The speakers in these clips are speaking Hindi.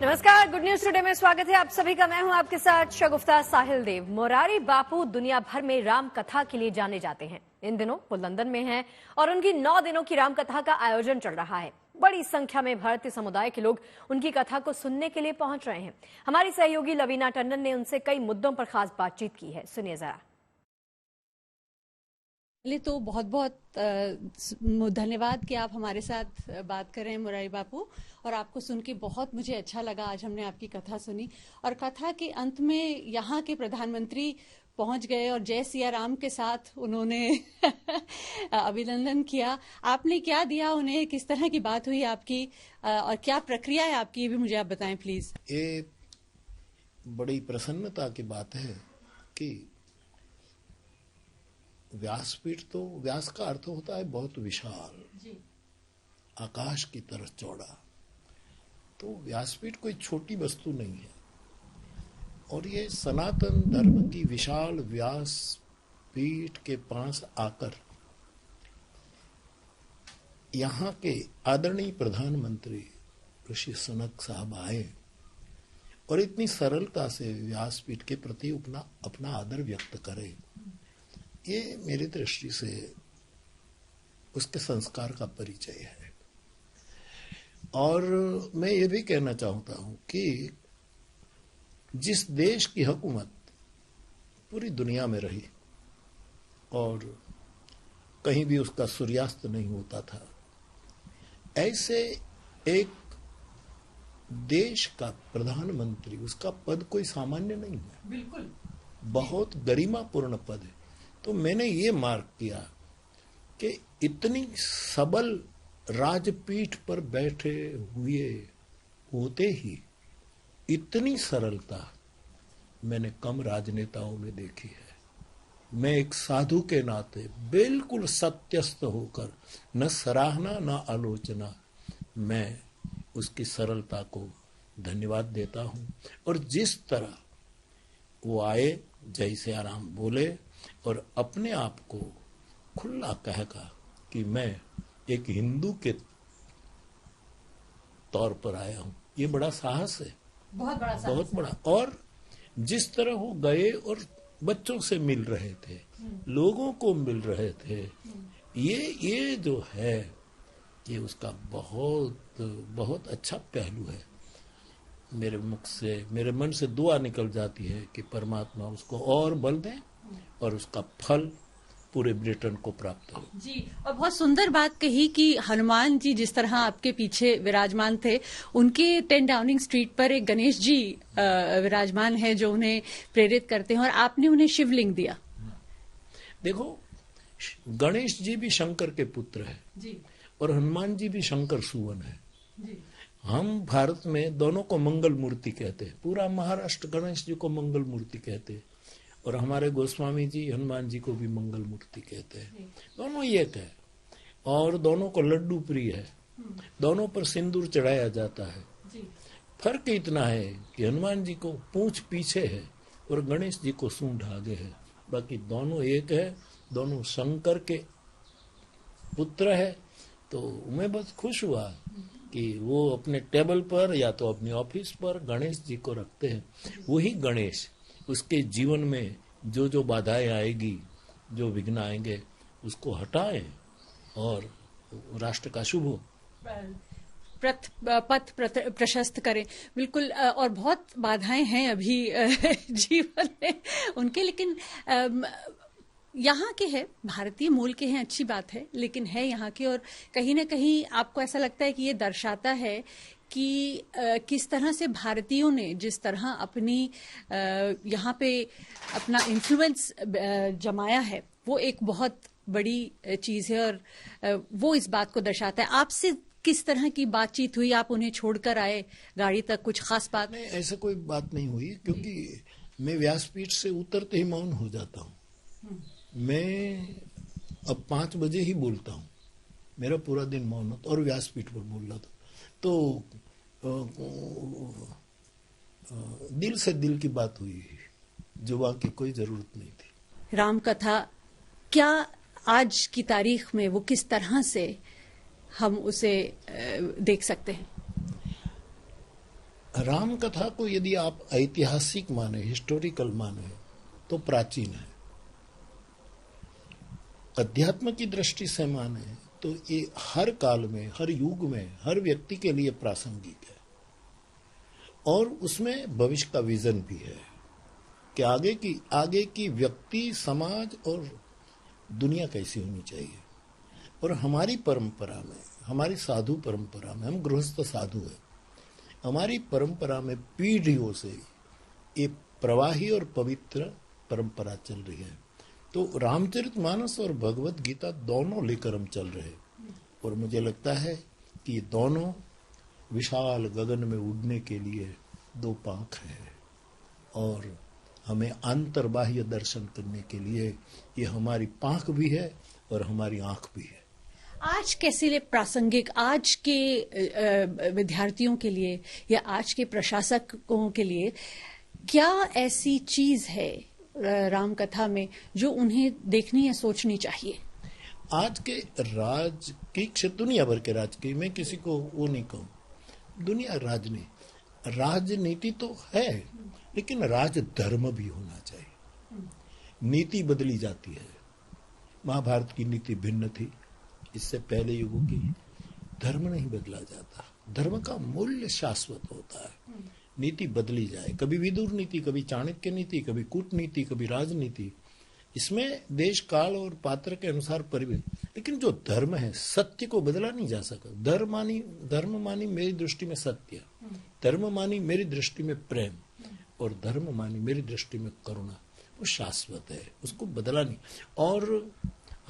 नमस्कार, गुड न्यूज टुडे में स्वागत है आप सभी का। मैं हूं आपके साथ शगुफ्ता साहिल देव। मोरारी बापू दुनिया भर में राम कथा के लिए जाने जाते हैं। इन दिनों वो लंदन में हैं और उनकी 9 दिनों की राम कथा का आयोजन चल रहा है। बड़ी संख्या में भारतीय समुदाय के लोग उनकी कथा को सुनने के लिए पहुंच रहे हैं। हमारी सहयोगी लवीना टंडन ने उनसे कई मुद्दों पर खास बातचीत की है, सुनिए जरा। पहले तो बहुत बहुत धन्यवाद कि आप हमारे साथ बात कर रहे हैं मुरारी बापू, और आपको सुन के बहुत मुझे अच्छा लगा। आज हमने आपकी कथा सुनी और कथा के अंत में यहाँ के प्रधानमंत्री पहुंच गए और जय सिया राम के साथ उन्होंने अभिनंदन किया। आपने क्या दिया उन्हें, किस तरह की बात हुई आपकी और क्या प्रक्रिया है आपकी, ये भी मुझे आप बताएं प्लीज। ये बड़ी प्रसन्नता की बात है कि व्यासपीठ, तो व्यास का अर्थ होता है बहुत विशाल, आकाश की तरह चौड़ा। तो व्यासपीठ कोई छोटी वस्तु नहीं है और ये सनातन धर्म की विशाल व्यासपीठ के पास आकर यहाँ के आदरणीय प्रधानमंत्री ऋषि सुनक साहब आए और इतनी सरलता से व्यासपीठ के प्रति अपना आदर व्यक्त करे। ये मेरी दृष्टि से उसके संस्कार का परिचय है। और मैं ये भी कहना चाहता हूं कि जिस देश की हुकूमत पूरी दुनिया में रही और कहीं भी उसका सूर्यास्त नहीं होता था, ऐसे एक देश का प्रधानमंत्री, उसका पद कोई सामान्य नहीं है, बिल्कुल बहुत गरिमापूर्ण पद है। तो मैंने ये मार्क किया कि इतनी सबल राजपीठ पर बैठे हुए होते ही इतनी सरलता मैंने कम राजनेताओं में देखी है। मैं एक साधु के नाते बिल्कुल सत्यस्थ होकर न सराहना न आलोचना, मैं उसकी सरलता को धन्यवाद देता हूं। और जिस तरह वो आए, जय सिया राम बोले और अपने आप को खुला कहेगा कि मैं एक हिंदू के तौर पर आया हूं, ये बड़ा साहस है, बहुत बड़ा। और जिस तरह वो गए और बच्चों से मिल रहे थे, लोगों को मिल रहे थे, ये जो है, ये उसका बहुत बहुत अच्छा पहलू है। मेरे मुख से, मेरे मन से दुआ निकल जाती है कि परमात्मा उसको और बल दे और उसका फल पूरे ब्रिटेन को प्राप्त हो। जी, और बहुत सुंदर बात कही कि हनुमान जी जिस तरह आपके पीछे विराजमान थे, उनके 10 डाउनिंग स्ट्रीट पर एक गणेश जी विराजमान है जो उन्हें प्रेरित करते हैं और आपने उन्हें शिवलिंग दिया। देखो, गणेश जी भी शंकर के पुत्र है जी, और हनुमान जी भी शंकर सुवन है जी। हम भारत में दोनों को मंगल मूर्ति कहते हैं, पूरा महाराष्ट्र गणेश जी को मंगल मूर्ति कहते हैं और हमारे गोस्वामी जी हनुमान जी को भी मंगल मूर्ति कहते हैं। दोनों एक है और दोनों को लड्डू प्रिय है, दोनों पर सिंदूर चढ़ाया जाता है। फर्क इतना है कि हनुमान जी को पूंछ पीछे है और गणेश जी को सूंड आगे है, बाकी दोनों एक है, दोनों शंकर के पुत्र है। तो मैं बस खुश हुआ कि वो अपने टेबल पर या तो अपने ऑफिस पर गणेश जी को रखते हैं। वही गणेश उसके जीवन में जो जो बाधाएं आएगी, जो विघ्न आएंगे, उसको हटाएं और राष्ट्र का शुभ हो, पथ प्रशस्त करें। बिल्कुल, और बहुत बाधाएं हैं अभी जीवन में उनके, लेकिन यहाँ के हैं, भारतीय मूल के हैं, अच्छी बात है, लेकिन है यहाँ के। और कहीं ना कहीं आपको ऐसा लगता है कि ये दर्शाता है कि किस तरह से भारतीयों ने जिस तरह अपनी यहाँ पे अपना इन्फ्लुएंस जमाया है, वो एक बहुत बड़ी चीज है और वो इस बात को दर्शाता है। आपसे किस तरह की बातचीत हुई, आप उन्हें छोड़कर आए गाड़ी तक, कुछ खास बात? नहीं, ऐसा कोई बात नहीं हुई, क्योंकि मैं व्यासपीठ से उतरते ही मौन हो जाता हूँ। मैं अब 5 बजे ही बोलता हूँ, मेरा पूरा दिन मौन होता और व्यासपीठ पर बोल रहा था। तो दिल से दिल की बात हुई, जुबान की कोई जरूरत नहीं थी। राम कथा क्या आज की तारीख में वो किस तरह से हम उसे देख सकते हैं? राम कथा को यदि आप ऐतिहासिक माने, हिस्टोरिकल माने, तो प्राचीन है। अध्यात्म की दृष्टि से माने तो ये हर काल में, हर युग में, हर व्यक्ति के लिए प्रासंगिक है। और उसमें भविष्य का विजन भी है कि आगे की व्यक्ति, समाज और दुनिया कैसी होनी चाहिए। और हमारी परंपरा में, हमारी साधु परंपरा में, हम गृहस्थ साधु हैं, हमारी परंपरा में पीढ़ियों से ये प्रवाही और पवित्र परंपरा चल रही है। तो रामचरितमानस और भगवत गीता दोनों लेकर हम चल रहे हैं। और मुझे लगता है कि ये दोनों विशाल गगन में उड़ने के लिए दो पंख हैं और हमें अंतर्बाह्य दर्शन करने के लिए ये हमारी पंख भी है और हमारी आंख भी है। आज कैसे लिए प्रासंगिक, आज के विद्यार्थियों के लिए या आज के प्रशासकों के लिए क्या ऐसी चीज है राम कथा में जो उन्हें देखनी या सोचनी चाहिए? आज के राजकीय क्षेत्र, दुनिया भर के राजकीय, मैं किसी को वो नहीं कहूँ, दुनिया राजनीति तो है, लेकिन राजधर्म भी होना चाहिए। नीति बदली जाती है। महाभारत की नीति भिन्न थी, इससे पहले युगों की। धर्म नहीं बदला जाता, धर्म का मूल्य शाश्वत होता है। नीति बदली जाए, कभी विदुर नीति, कभी चाणक्य नीति, कभी कूटनीति, कभी राजनीति, इसमें देश काल और पात्र के अनुसार परिवर्तन। लेकिन जो धर्म है, सत्य को बदला नहीं जा सका। धर्म मानी मेरी दृष्टि में सत्य, धर्म मानी मेरी दृष्टि में प्रेम, और धर्म मानी मेरी दृष्टि में करुणा। वो शाश्वत है, उसको बदला नहीं। और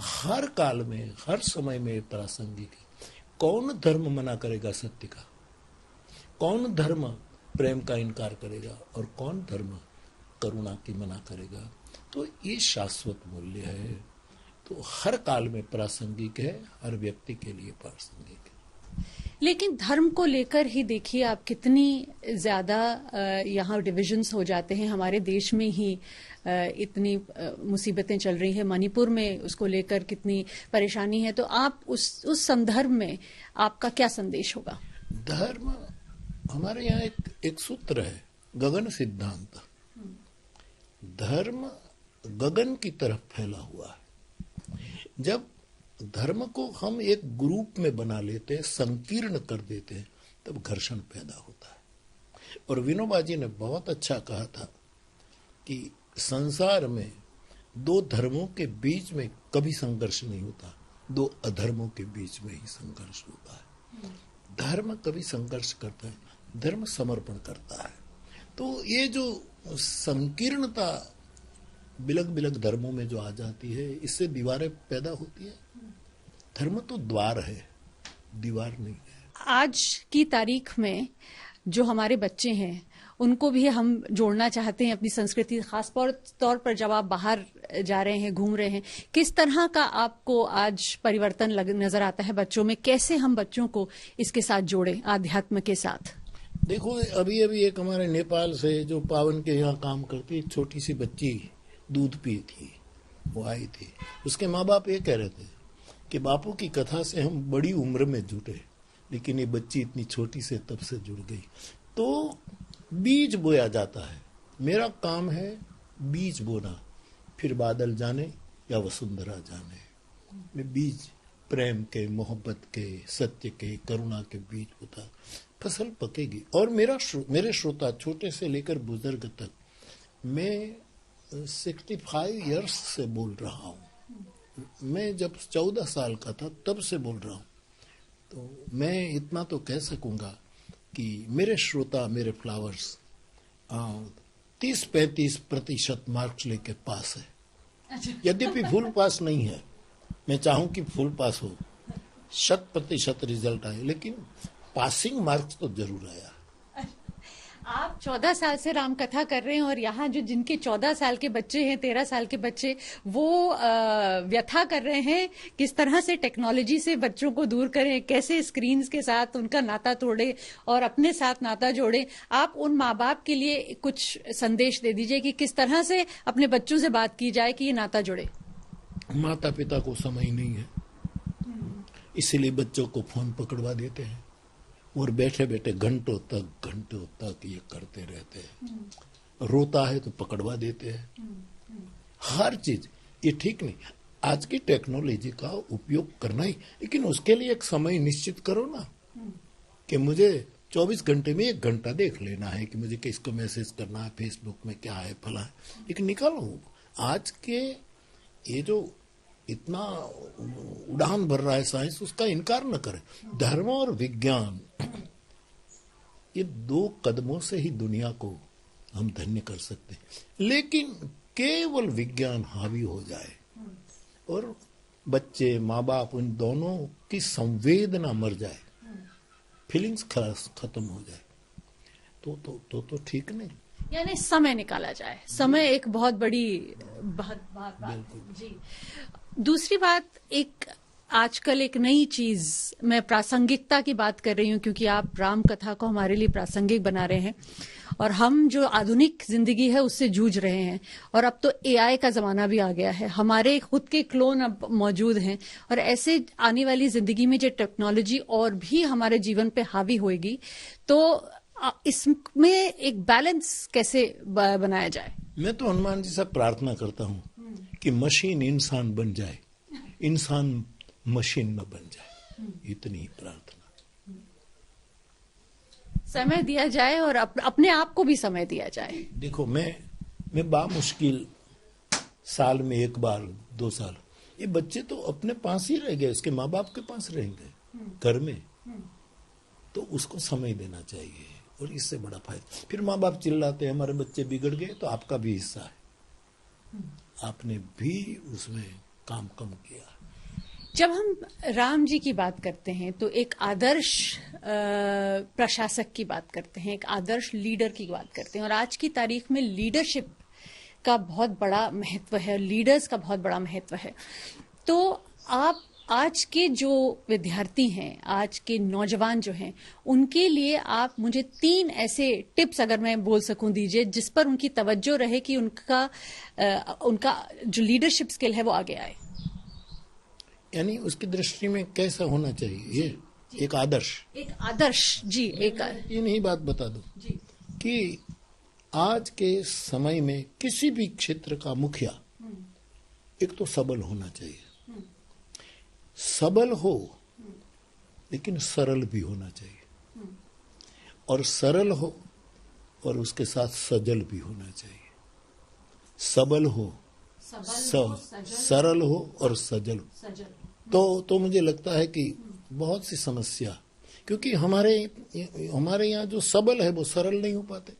हर काल में, हर समय में प्रासंगिक है। कौन धर्म मना करेगा सत्य का? कौन धर्म प्रेम का इनकार करेगा? और कौन धर्म करुणा की मना करेगा? तो ये शाश्वत मूल्य है। तो हर काल में प्रासंगिक है, हर व्यक्ति के लिए प्रासंगिक है। लेकिन धर्म को लेकर ही देखिए आप, कितनी ज्यादा यहाँ डिविजन्स हो जाते हैं। हमारे देश में ही इतनी मुसीबतें चल रही हैं, मणिपुर में उसको लेकर कितनी परेशानी है। तो आप उस संदर्भ में आपका क्या संदेश होगा? धर्म, हमारे यहाँ एक सूत्र है, गगन सिद्धांत। धर्म गगन की तरफ फैला हुआ है। जब धर्म को हम एक ग्रुप में बना लेते हैं, संकीर्ण कर देते हैं, तब घर्षण पैदा होता है। और विनोबा जी ने बहुत अच्छा कहा था कि संसार में दो धर्मों के बीच में कभी संघर्ष नहीं होता, दो अधर्मों के बीच में ही संघर्ष होता है। धर्म कभी संघर्ष करता है, धर्म समर्पण करता है। तो ये जो संकीर्णता बिलग बिलग धर्मों में जो आ जाती है, इससे दीवारें पैदा होती है। धर्म तो द्वार है, दीवार नहीं है। आज की तारीख में जो हमारे बच्चे हैं उनको भी हम जोड़ना चाहते हैं अपनी संस्कृति, खास तौर पर जब आप बाहर जा रहे हैं, घूम रहे हैं, किस तरह का आपको आज परिवर्तन नजर आता है बच्चों में? कैसे हम बच्चों को इसके साथ जोड़ें, आध्यात्म के साथ? देखो, अभी एक हमारे नेपाल से जो पावन के यहाँ काम करती एक छोटी सी बच्ची दूध पी थी, वो आई थी। उसके माँ बाप ये कह रहे थे कि बापू की कथा से हम बड़ी उम्र में जुड़े, लेकिन ये बच्ची इतनी छोटी से तब से जुड़ गई। तो बीज बोया जाता है, मेरा काम है बीज बोना, फिर बादल जाने या वसुंधरा जाने। मैं बीज प्रेम के, मोहब्बत के, सत्य के, करुणा के बीज होता, फसल पकेगी। और मेरे श्रोता छोटे से लेकर बुजुर्ग तक, मैं 65 इयर्स से बोल रहा हूँ। मैं जब 14 साल का था तब से बोल रहा हूँ। तो मैं इतना तो कह सकूंगा कि मेरे श्रोता, मेरे फ्लावर्स 30-35% मार्क्स लेके पास है। यद्यपि फुल पास नहीं है, मैं चाहूं कि फुल पास हो, 100% रिजल्ट आए, लेकिन पासिंग मार्क्स तो जरूर आया। आप 14 साल से राम कथा कर रहे हैं और यहाँ जो जिनके 14 साल के बच्चे हैं, 13 साल के बच्चे, वो व्यथा कर रहे हैं किस तरह से टेक्नोलॉजी से बच्चों को दूर करें, कैसे स्क्रीन्स के साथ उनका नाता तोड़े और अपने साथ नाता जोड़े। आप उन माँ बाप के लिए कुछ संदेश दे दीजिए कि किस तरह से अपने बच्चों से बात की जाए कि ये नाता जुड़े। माता पिता को समय नहीं है, इसीलिए बच्चों को फोन पकड़वा देते हैं। और बैठे बैठे घंटों तक ये करते रहते हैं। रोता है तो पकड़वा देते हैं। हर चीज ये ठीक नहीं। आज की टेक्नोलॉजी का उपयोग करना ही, लेकिन उसके लिए एक समय निश्चित करो ना कि मुझे 24 घंटे में 1 घंटा देख लेना है कि मुझे किसको मैसेज करना है, फेसबुक में क्या है, फला है, लेकिन निकालो। आज के ये जो इतना उड़ान भर रहा है साइंस, उसका इनकार न करें। धर्म और विज्ञान, ये 2 कदमों से ही दुनिया को हम धन्य कर सकते हैं। लेकिन केवल विज्ञान हावी हो जाए और बच्चे, माँ बाप, उन दोनों की संवेदना मर जाए, फीलिंग्स खत्म हो जाए, तो ठीक नहीं। यानी समय निकाला जाए। समय एक बहुत बड़ी बात जी। दूसरी बात, एक आजकल एक नई चीज, मैं प्रासंगिकता की बात कर रही हूं क्योंकि आप राम कथा को हमारे लिए प्रासंगिक बना रहे हैं और हम जो आधुनिक जिंदगी है उससे जूझ रहे हैं। और अब तो एआई का जमाना भी आ गया है, हमारे खुद के क्लोन अब मौजूद हैं। और ऐसे आने वाली जिंदगी में जो टेक्नोलॉजी और भी हमारे जीवन पे हावी होएगी, तो इसमें एक बैलेंस कैसे बनाया जाए? मैं तो हनुमान जी से प्रार्थना करता हूं कि मशीन इंसान बन जाए, इंसान मशीन न बन जाए, इतनी ही प्रार्थना। समय दिया जाए और अपने आप को भी समय दिया जाए। देखो, मैं बामुश्किल साल में 1 बार 2 साल, ये बच्चे तो अपने पास ही रह गए, उसके माँ बाप के पास रहेंगे घर में, तो उसको समय देना चाहिए और इससे बड़ा फायदा। फिर माँ बाप चिल्लाते हैं हमारे बच्चे बिगड़ गए, तो आपका भी हिस्सा है, आपने भी उसमें काम कम किया। जब हम राम जी की बात करते हैं तो एक आदर्श प्रशासक की बात करते हैं, एक आदर्श लीडर की बात करते हैं। और आज की तारीख में लीडरशिप का बहुत बड़ा महत्व है, लीडर्स का बहुत बड़ा महत्व है। तो आप आज के जो विद्यार्थी हैं, आज के नौजवान जो हैं, उनके लिए आप मुझे 3 ऐसे टिप्स अगर मैं बोल सकूं दीजिए, जिस पर उनकी तवज्जो रहे कि उनका जो लीडरशिप स्किल है वो आगे आए। यानी उसकी दृष्टि में कैसा होना चाहिए? ये एक आदर्श जी, ये नहीं बात बता दो जी कि आज के समय में किसी भी क्षेत्र का मुखिया एक तो सबल होना चाहिए, सबल हो लेकिन सरल भी होना चाहिए, और सरल हो और उसके साथ सजल भी होना चाहिए। सबल हो, सरल हो और सजल हो, तो मुझे लगता है कि बहुत सी समस्या, क्योंकि हमारे यहाँ जो सबल है वो सरल नहीं हो पाते।